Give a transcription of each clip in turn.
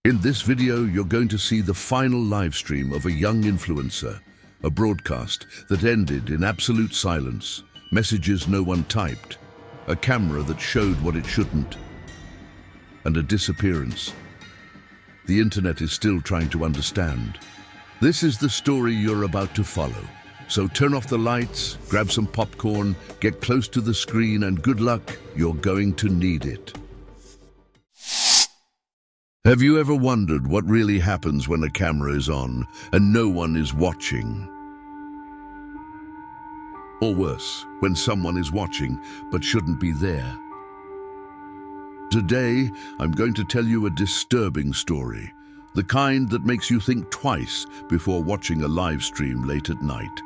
In this video, you're going to see the final live stream of a young influencer, a broadcast that ended in absolute silence, messages no one typed, a camera that showed what it shouldn't, and a disappearance. The internet is still trying to understand. This is the story you're about to follow. So turn off the lights, grab some popcorn, get close to the screen, and good luck, you're going to need it. Have you ever wondered what really happens when a camera is on and no one is watching? Or worse, when someone is watching but shouldn't be there? Today, I'm going to tell you a disturbing story, the kind that makes you think twice before watching a live stream late at night.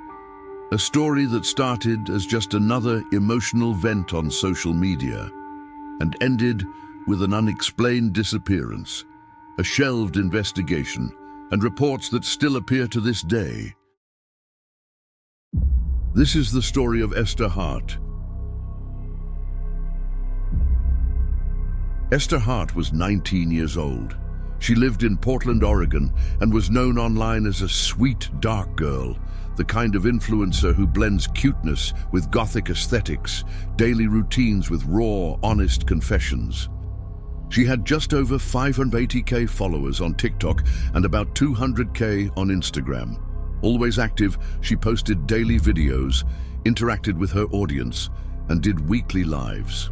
A story that started as just another emotional vent on social media and ended with an unexplained disappearance, a shelved investigation, and reports that still appear to this day. This is the story of Esther Hart. Esther Hart was 19 years old. She lived in Portland, Oregon, and was known online as a sweet, dark girl, the kind of influencer who blends cuteness with Gothic aesthetics, daily routines with raw, honest confessions. She had just over 580k followers on TikTok and about 200k on Instagram. Always active, she posted daily videos, interacted with her audience, and did weekly lives.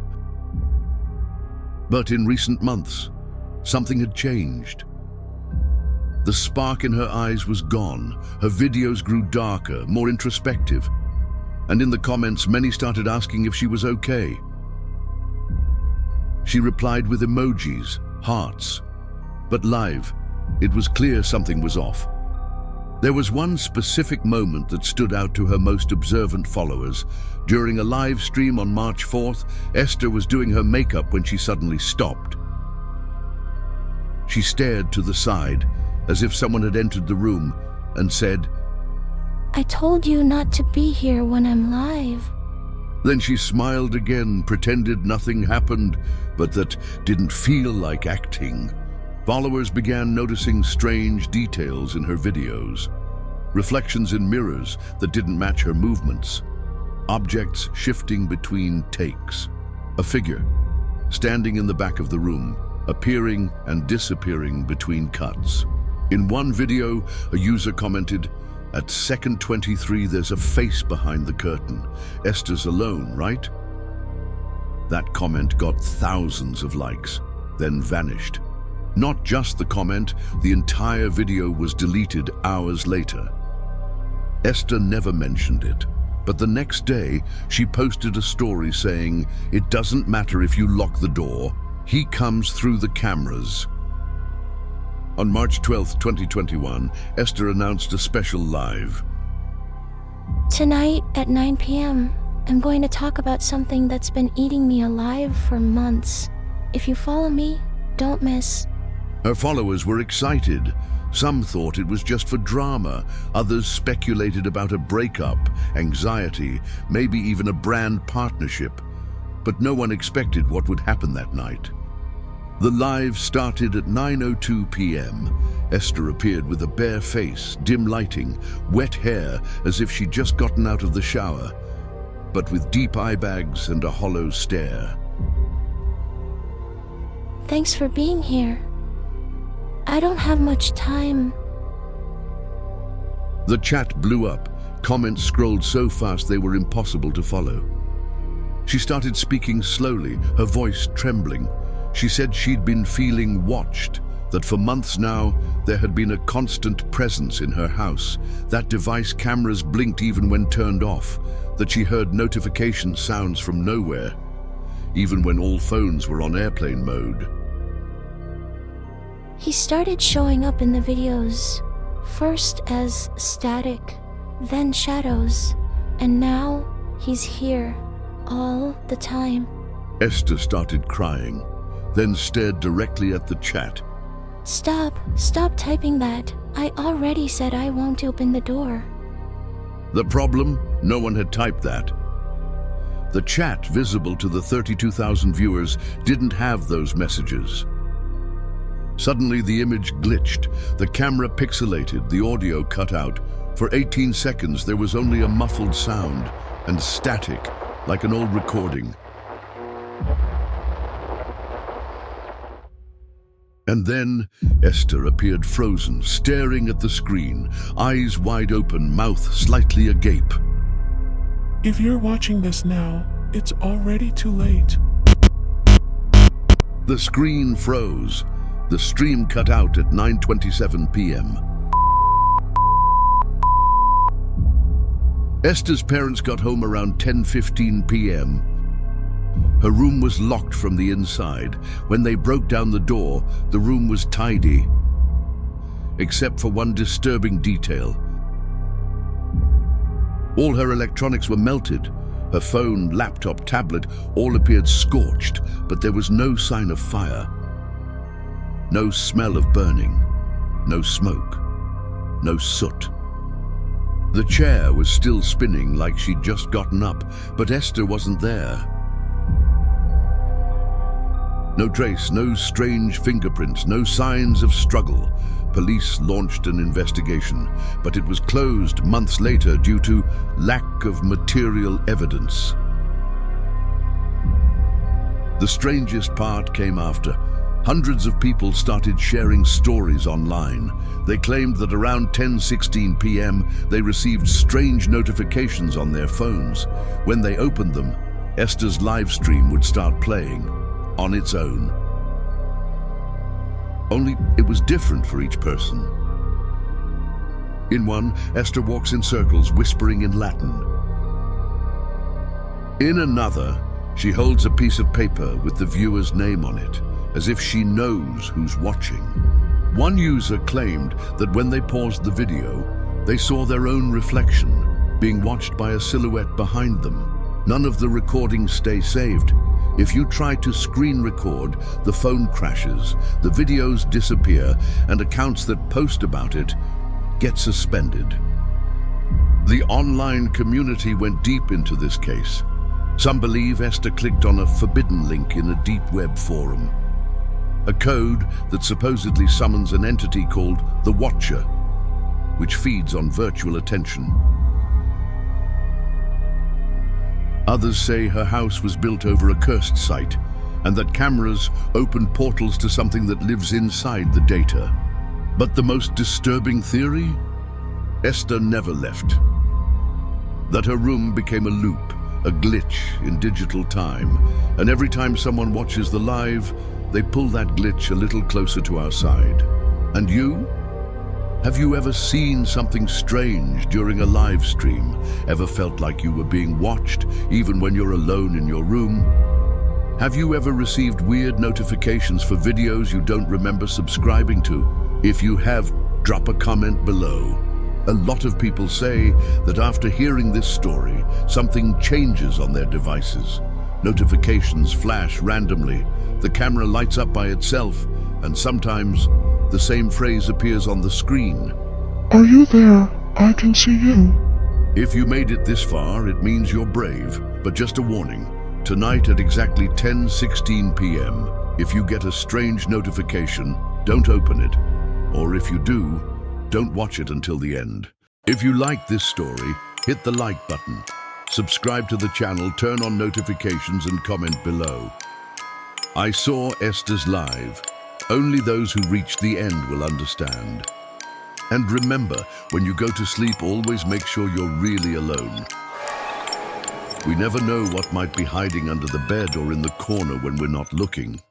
But in recent months, something had changed. The spark in her eyes was gone. Her videos grew darker, more introspective. And in the comments, many started asking if she was okay. She replied with emojis, hearts. But live, it was clear something was off. There was one specific moment that stood out to her most observant followers. During a live stream on March 4th, Esther was doing her makeup when she suddenly stopped. She stared to the side, as if someone had entered the room, and said, "I told you not to be here when I'm live." Then she smiled again, pretended nothing happened, but that didn't feel like acting. Followers began noticing strange details in her videos. Reflections in mirrors that didn't match her movements. Objects shifting between takes. A figure standing in the back of the room, appearing and disappearing between cuts. In one video, a user commented, "At second 23, there's a face behind the curtain. Esther's alone, right?" That comment got thousands of likes, then vanished. Not just the comment, the entire video was deleted hours later. Esther never mentioned it, but the next day, she posted a story saying, "It doesn't matter if you lock the door, he comes through the cameras." On March 12, 2021, Esther announced a special live. "Tonight at 9 p.m., I'm going to talk about something that's been eating me alive for months. If you follow me, don't miss." Her followers were excited. Some thought it was just for drama. Others speculated about a breakup, anxiety, maybe even a brand partnership. But no one expected what would happen that night. The live started at 9:02 p.m. Esther appeared with a bare face, dim lighting, wet hair as if she'd just gotten out of the shower, but with deep eye bags and a hollow stare. "Thanks for being here. I don't have much time." The chat blew up. Comments scrolled so fast they were impossible to follow. She started speaking slowly, her voice trembling. She said she'd been feeling watched, that for months now there had been a constant presence in her house, that device cameras blinked even when turned off, that she heard notification sounds from nowhere, even when all phones were on airplane mode. "He started showing up in the videos, first as static, then shadows, and now he's here, all the time." Esther started crying, then stared directly at the chat. Stop typing that. I already said I won't open the door." The problem? No one had typed that. The chat visible to the 32,000 viewers didn't have those messages. Suddenly the image glitched, the camera pixelated, the audio cut out. For 18 seconds there was only a muffled sound and static, like an old recording. And then Esther appeared frozen, staring at the screen, eyes wide open, mouth slightly agape. If you're watching this now, it's already too late. The screen froze. The stream cut out at 9:27 p.m. Esther's parents got home around 10:15 p.m. Her room was locked from the inside. When they broke down the door, the room was tidy, except for one disturbing detail. All her electronics were melted. Her phone, laptop, tablet, all appeared scorched, but there was no sign of fire. No smell of burning, no smoke, no soot. The chair was still spinning like she'd just gotten up, but Esther wasn't there. No trace, no strange fingerprints, no signs of struggle. Police launched an investigation, but it was closed months later due to lack of material evidence. The strangest part came after. Hundreds of people started sharing stories online. They claimed that around 10:16 p.m. they received strange notifications on their phones. When they opened them, Esther's live stream would start playing on its own. Only it was different for each person. In one, Esther walks in circles, whispering in Latin. In another, she holds a piece of paper with the viewer's name on it, as if she knows who's watching. One user claimed that when they paused the video, they saw their own reflection, being watched by a silhouette behind them. None of the recordings stay saved. If you try to screen record, the phone crashes, the videos disappear, and accounts that post about it get suspended. The online community went deep into this case. Some believe Esther clicked on a forbidden link in a deep web forum, a code that supposedly summons an entity called the Watcher, which feeds on virtual attention. Others say her house was built over a cursed site, and that cameras opened portals to something that lives inside the data. But the most disturbing theory? Esther never left. That her room became a loop, a glitch in digital time, and every time someone watches the live, they pull that glitch a little closer to our side. And you? Have you ever seen something strange during a live stream? Ever felt like you were being watched, even when you're alone in your room? Have you ever received weird notifications for videos you don't remember subscribing to? If you have, drop a comment below. A lot of people say that after hearing this story, something changes on their devices. Notifications flash randomly, the camera lights up by itself, and sometimes the same phrase appears on the screen. Are you there? I can see you. If you made it this far, it means you're brave. But just a warning, tonight at exactly 10:16 p.m., if you get a strange notification, don't open it. Or if you do, don't watch it until the end. If you like this story, hit the like button. Subscribe to the channel, turn on notifications, and comment below. I saw Esther's live. Only those who reach the end will understand. And remember, when you go to sleep, always make sure you're really alone. We never know what might be hiding under the bed or in the corner when we're not looking.